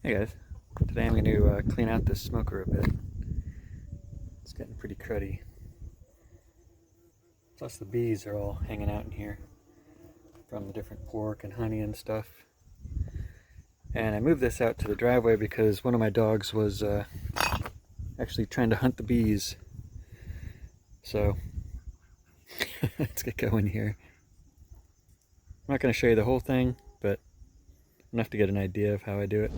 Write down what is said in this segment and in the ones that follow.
Hey guys, today I'm going to clean out this smoker a bit. It's getting pretty cruddy. Plus the bees are all hanging out in here from the different pork and honey and stuff. And I moved this out to the driveway because one of my dogs was actually trying to hunt the bees. So let's get going here. I'm not going to show you the whole thing, but enough to get an idea of how I do it.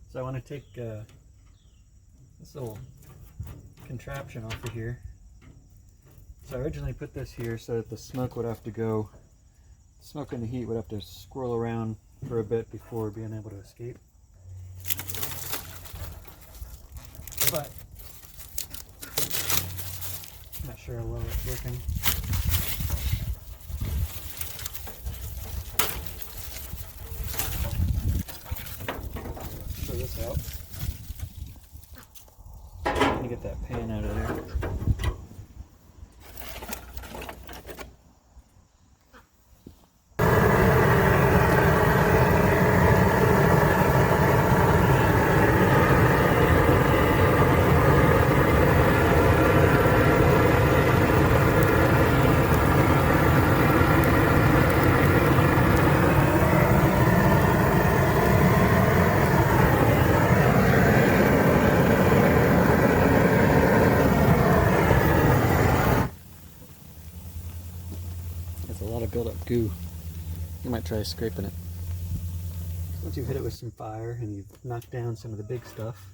So I want to take this little contraption off of here. So I originally put this here so that the smoke and the heat would have to swirl around for a bit before being able to escape. But I'm not sure how well it's working. Throw this out. Let me get that pan out of there. There's a lot of built-up goo. You might try scraping it. Once you've hit it with some fire and you've knocked down some of the big stuff,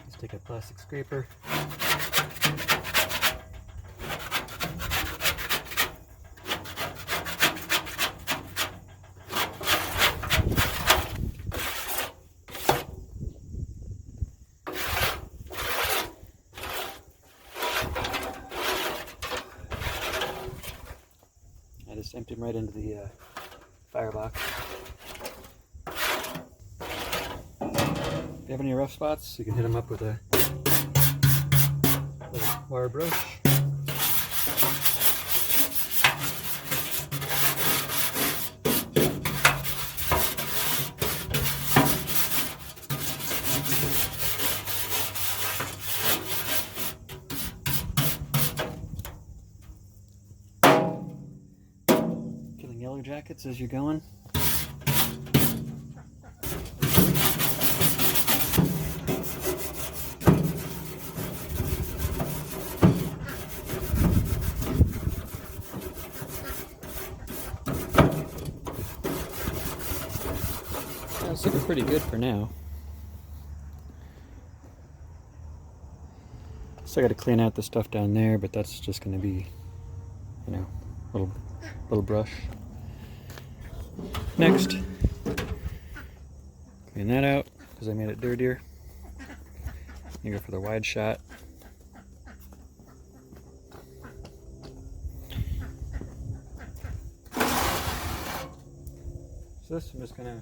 just take a plastic scraper. I just empty them right into the firebox. If you have any rough spots, you can hit them up with a little wire brush. Yellow jackets as you're going. That's looking pretty good for now. Still got to clean out the stuff down there, but that's just going to be, you know, little brush. Next, clean that out because I made it dirtier. You go for the wide shot. So this I'm just gonna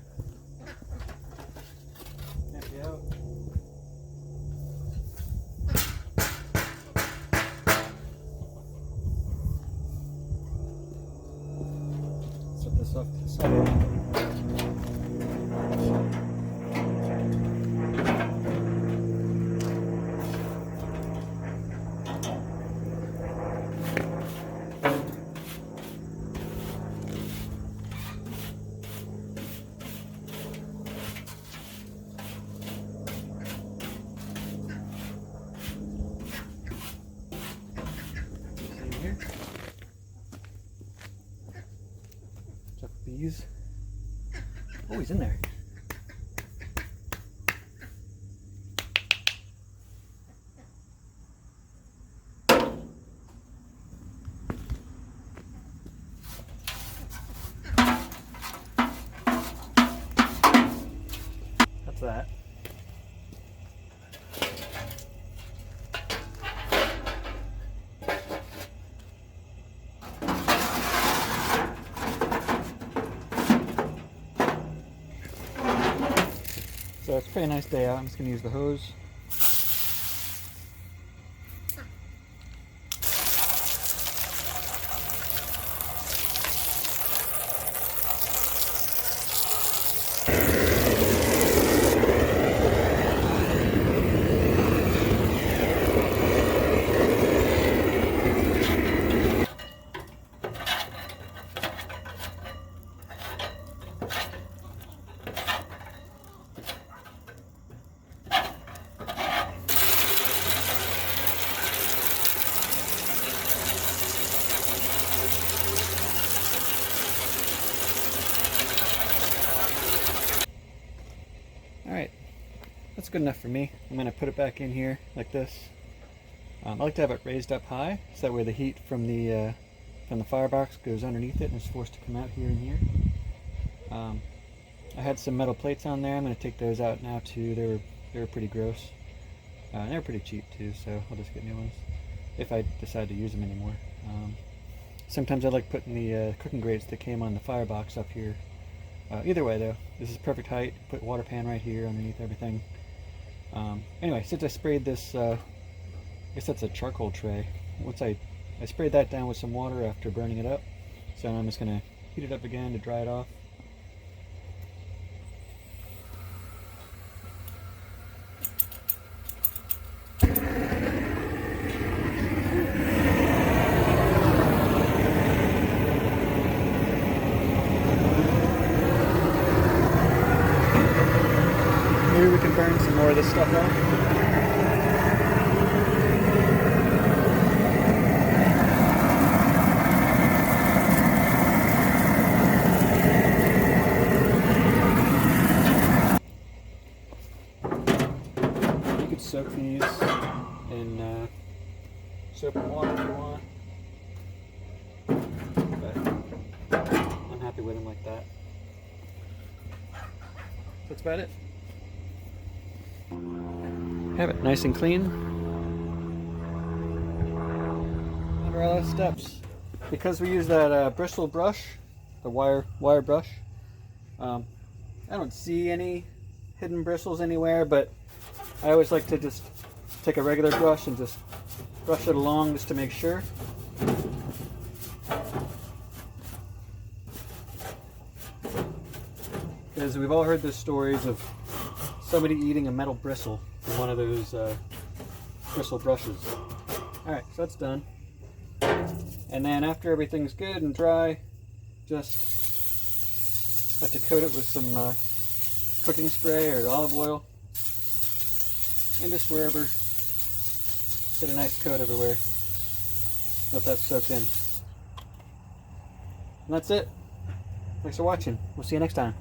empty out. Set this off to the side. Here. Check the bees. Oh, he's in there. that's that. So it's a pretty nice day out. I'm just going to use the hose. Alright, that's good enough for me. I'm going to put it back in here like this. I like to have it raised up high, so that way the heat from the firebox goes underneath it and is forced to come out here and here. I had some metal plates on there. I'm going to take those out now too. They were pretty gross. And they were pretty cheap too, so I'll just get new ones if I decide to use them anymore. Sometimes I like putting the cooking grates that came on the firebox up here. Either way though, this is perfect height. Put water pan right here underneath everything. Anyway, since I sprayed this, I guess that's a charcoal tray. Once I sprayed that down with some water after burning it up. So now I'm just going to heat it up again to dry it off. Maybe we can burn some more of this stuff off. You could soak these in soap and water if you want, but I'm happy with them like that. That's about it. Have it nice and clean. Under all those steps. Because we use that bristle brush, the wire brush, I don't see any hidden bristles anywhere, but I always like to just take a regular brush and just brush it along just to make sure. Because we've all heard the stories of somebody eating a metal bristle from one of those bristle brushes. Alright, so that's done. And then after everything's good and dry, just have to coat it with some cooking spray or olive oil. And just wherever, get a nice coat everywhere. Let that soak in. And that's it. Thanks for watching. We'll see you next time.